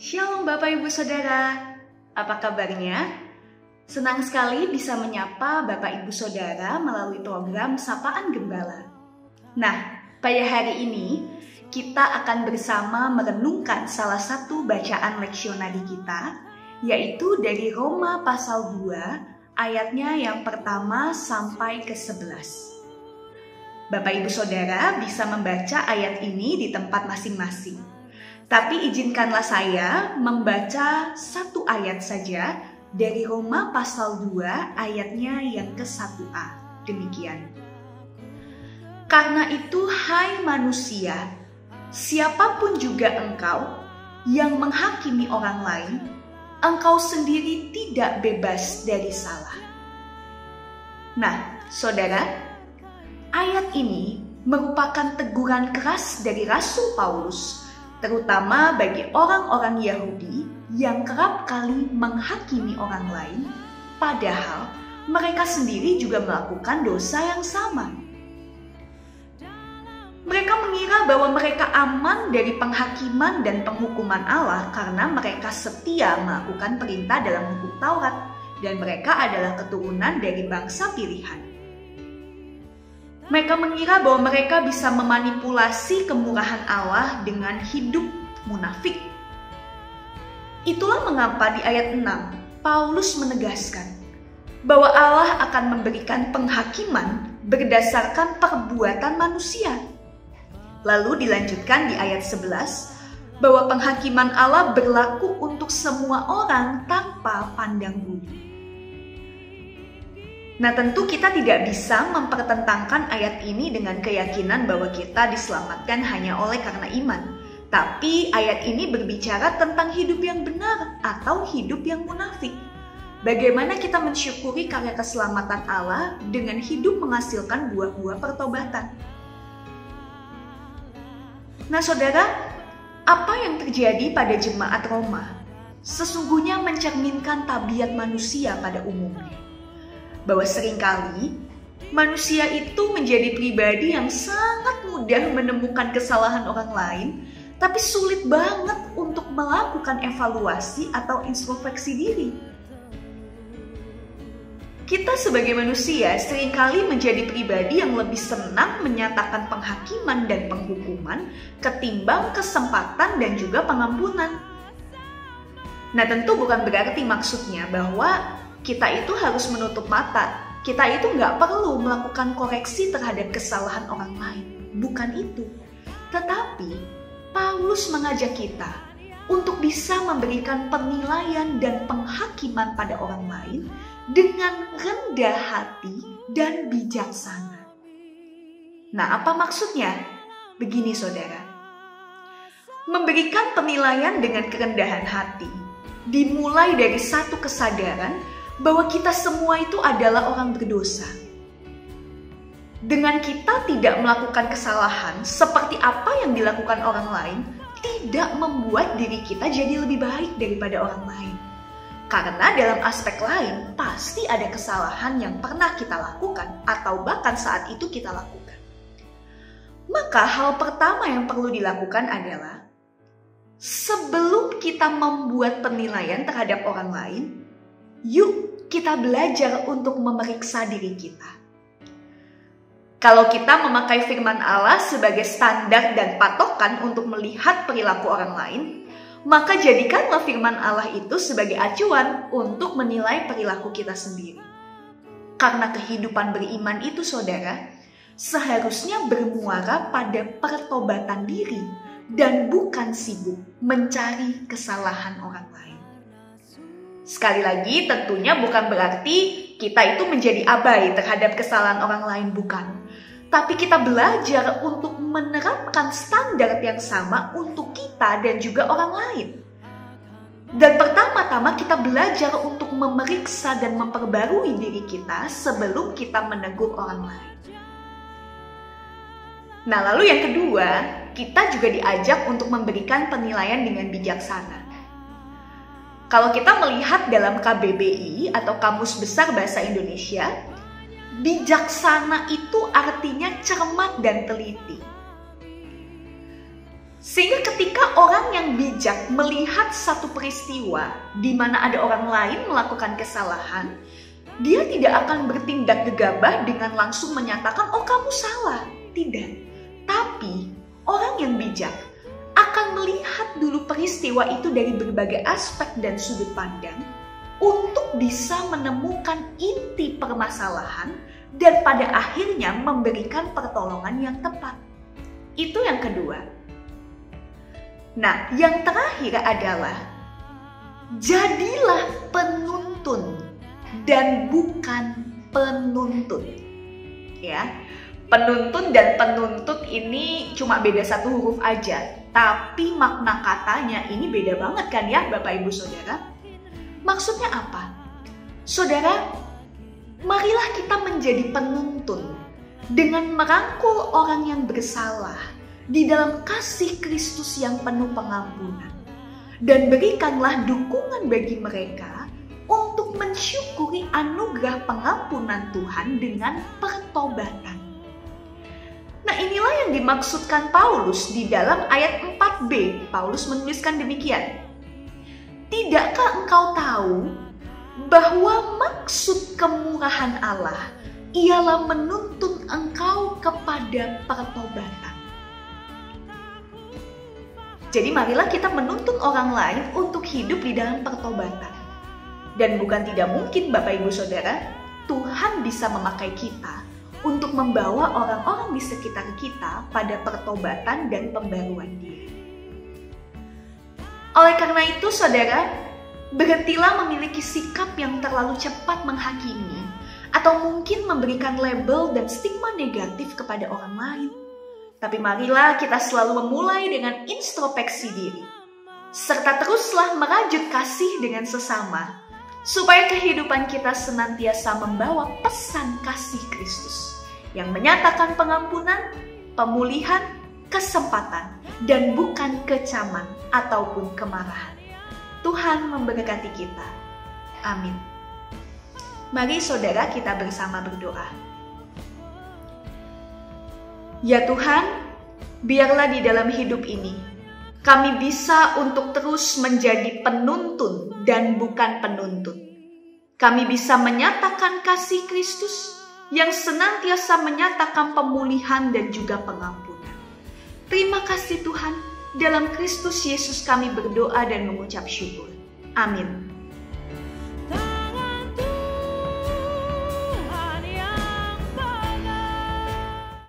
Shalom Bapak Ibu Saudara, apa kabarnya? Senang sekali bisa menyapa Bapak Ibu Saudara melalui program Sapaan Gembala. Nah, pada hari ini kita akan bersama merenungkan salah satu bacaan leksionari kita, yaitu dari Roma pasal 2, ayatnya yang pertama sampai ke-11. Bapak Ibu Saudara bisa membaca ayat ini di tempat masing-masing. Tapi izinkanlah saya membaca satu ayat saja dari Roma pasal 2 ayatnya yang ke-1a. Demikian. Karena itu hai manusia, siapapun juga engkau yang menghakimi orang lain, engkau sendiri tidak bebas dari salah. Nah, saudara, ayat ini merupakan teguran keras dari Rasul Paulus, terutama bagi orang-orang Yahudi yang kerap kali menghakimi orang lain, padahal mereka sendiri juga melakukan dosa yang sama. Mereka mengira bahwa mereka aman dari penghakiman dan penghukuman Allah karena mereka setia melakukan perintah dalam hukum Taurat dan mereka adalah keturunan dari bangsa pilihan. Mereka mengira bahwa mereka bisa memanipulasi kemurahan Allah dengan hidup munafik. Itulah mengapa di ayat 6, Paulus menegaskan bahwa Allah akan memberikan penghakiman berdasarkan perbuatan manusia. Lalu dilanjutkan di ayat 11, bahwa penghakiman Allah berlaku untuk semua orang tanpa pandang bulu. Nah, tentu kita tidak bisa mempertentangkan ayat ini dengan keyakinan bahwa kita diselamatkan hanya oleh karena iman. Tapi ayat ini berbicara tentang hidup yang benar atau hidup yang munafik. Bagaimana kita mensyukuri karya keselamatan Allah dengan hidup menghasilkan buah-buah pertobatan. Nah, saudara, apa yang terjadi pada jemaat Roma sesungguhnya mencerminkan tabiat manusia pada umumnya. Bahwa seringkali manusia itu menjadi pribadi yang sangat mudah menemukan kesalahan orang lain, tapi sulit banget untuk melakukan evaluasi atau introspeksi diri. Kita sebagai manusia seringkali menjadi pribadi yang lebih senang menyatakan penghakiman dan penghukuman ketimbang kesempatan dan juga pengampunan. Nah, tentu bukan berarti maksudnya bahwa kita itu harus menutup mata. Kita itu nggak perlu melakukan koreksi terhadap kesalahan orang lain. Bukan itu. Tetapi Paulus mengajak kita untuk bisa memberikan penilaian dan penghakiman pada orang lain dengan rendah hati dan bijaksana. Nah, apa maksudnya? Begini saudara. Memberikan penilaian dengan kerendahan hati dimulai dari satu kesadaran bahwa kita semua itu adalah orang berdosa. Dengan kita tidak melakukan kesalahan seperti apa yang dilakukan orang lain, tidak membuat diri kita jadi lebih baik daripada orang lain. Karena dalam aspek lain, pasti ada kesalahan yang pernah kita lakukan atau bahkan saat itu kita lakukan. Maka hal pertama yang perlu dilakukan adalah sebelum kita membuat penilaian terhadap orang lain, yuk kita belajar untuk memeriksa diri kita. Kalau kita memakai firman Allah sebagai standar dan patokan untuk melihat perilaku orang lain, maka jadikanlah firman Allah itu sebagai acuan untuk menilai perilaku kita sendiri. Karena kehidupan beriman itu, saudara, seharusnya bermuara pada pertobatan diri dan bukan sibuk mencari kesalahan orang lain. Sekali lagi, tentunya bukan berarti kita itu menjadi abai terhadap kesalahan orang lain, bukan. Tapi kita belajar untuk menerapkan standar yang sama untuk kita dan juga orang lain. Dan pertama-tama kita belajar untuk memeriksa dan memperbarui diri kita sebelum kita menegur orang lain. Nah, lalu yang kedua, kita juga diajak untuk memberikan penilaian dengan bijaksana. Kalau kita melihat dalam KBBI atau Kamus Besar Bahasa Indonesia, bijaksana itu artinya cermat dan teliti. Sehingga ketika orang yang bijak melihat satu peristiwa di mana ada orang lain melakukan kesalahan, dia tidak akan bertindak gegabah dengan langsung menyatakan, "Oh, kamu salah." Tidak. Tapi orang yang bijak akan melihat dulu peristiwa itu dari berbagai aspek dan sudut pandang untuk bisa menemukan inti permasalahan dan pada akhirnya memberikan pertolongan yang tepat. Itu yang kedua. Nah, yang terakhir adalah jadilah penuntun dan bukan penuntut. Ya, penuntun dan penuntut ini cuma beda satu huruf aja, tapi makna katanya ini beda banget kan ya Bapak Ibu Saudara? Maksudnya apa? Saudara, marilah kita menjadi penuntun dengan merangkul orang yang bersalah di dalam kasih Kristus yang penuh pengampunan. Dan berikanlah dukungan bagi mereka untuk mensyukuri anugerah pengampunan Tuhan dengan pertobatan. Nah, inilah yang dimaksudkan Paulus di dalam ayat 4b. Paulus menuliskan demikian. Tidakkah engkau tahu bahwa maksud kemurahan Allah ialah menuntun engkau kepada pertobatan? Jadi marilah kita menuntun orang lain untuk hidup di dalam pertobatan. Dan bukan tidak mungkin Bapak Ibu Saudara, Tuhan bisa memakai kita untuk membawa orang-orang di sekitar kita pada pertobatan dan pembaruan diri. Oleh karena itu Saudara, berhentilah memiliki sikap yang terlalu cepat menghakimi atau mungkin memberikan label dan stigma negatif kepada orang lain. Tapi marilah kita selalu memulai dengan introspeksi diri, serta teruslah merajut kasih dengan sesama, supaya kehidupan kita senantiasa membawa pesan kasih Kristus, yang menyatakan pengampunan, pemulihan, kesempatan, dan bukan kecaman ataupun kemarahan. Tuhan memberkati kita. Amin. Mari saudara kita bersama berdoa. Ya Tuhan, biarlah di dalam hidup ini kami bisa untuk terus menjadi penuntun dan bukan penuntut. Kami bisa menyatakan kasih Kristus yang senantiasa menyatakan pemulihan dan juga pengampunan. Terima kasih Tuhan, dalam Kristus Yesus kami berdoa dan mengucap syukur. Amin.